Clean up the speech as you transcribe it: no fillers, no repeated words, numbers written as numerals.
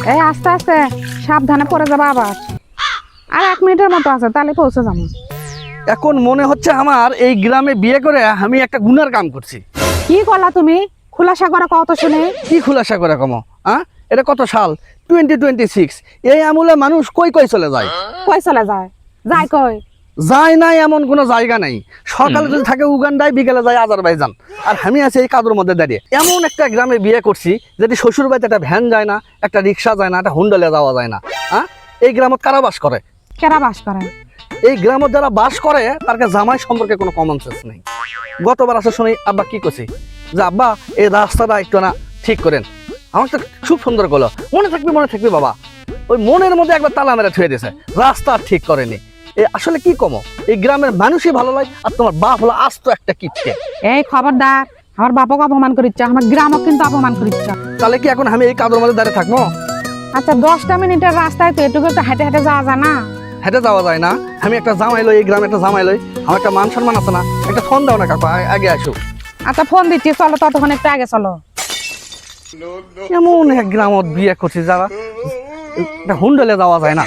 এই আস্তে আস্তে সাবধানে পড়ে যাবা আবার। আর 1 মিনিটের মতো আছে, তাহলে পৌঁছে যাবো। এখন মনে হচ্ছে আমার এই গ্রামে বিয়ে করে আমি একটা গুনার কাম করছি। কি করলা তুমি? খুলাসা করে কত শুনে। কি খুলাসা করে কমো? এটা কত সাল? 2026। এই আমলে মানুষ কই কই চলে যায়। কই চলে যায়? যায় কই? যায় নাই এমন কোনো জায়গা নাই। সকালে যদি থাকে উগান্ডায়, বিকেলে যায় আজারবাইজান। আর আমি আছি এই কাদুর মধ্যে দাঁড়িয়ে। এমন একটা গ্রামে বিয়ে করছি যদি শ্বশুর বাড়িতে একটা ভ্যান যায় না, একটা রিক্সা যায় না, একটা হুন্ডলে যাওয়া যায় না। এই গ্রামত কারা বাস করে? কেরা বাস করে? এই গ্রামত যারা বাস করে তার জামাই সম্পর্কে কোনো কমন সেন্স নেই। গতবার আসে শুনি আব্বা কি করছি যে আব্বা এই রাস্তাটা একটু না ঠিক করেন। আমার তো খুব সুন্দর করলো, মনে থাকবে বাবা। ওই মনের মধ্যে একবার তালা মেরে থুয়ে দিয়েছে, রাস্তা ঠিক করেনি। আসলে কি কমো, এই গ্রামের মানুষই ভালো লাগে আর তোমার বাপ হলো আস্ত একটা কিপটে। এই খবরদার, আমার বাপকে অপমান করিচ্ছ, আমার গ্রামও কিন্তু অপমান করিচ্ছ। তাহলে কি এখন আমি এই কাদর মধ্যে দাঁড়িয়ে থাকবো? আচ্ছা 10টা মিনিটের রাস্তায় তো এটুকু তো হেঁটে হেঁটে যাওয়া যায় না? হেঁটে যাওয়া যায় না? আমি একটা জামাই লই, এই গ্রামে একটা জামাই লই, আমার একটা মান সম্মান আছে না? একটা ফোন দাও না কাকু, আগে আসো। আচ্ছা ফোন দিচ্ছি, চলো ততক্ষণ একটু আগে চলো। এমন এক গ্রামত বিয়ে করছি যারা হুন্ডলে যাওয়া যায় না।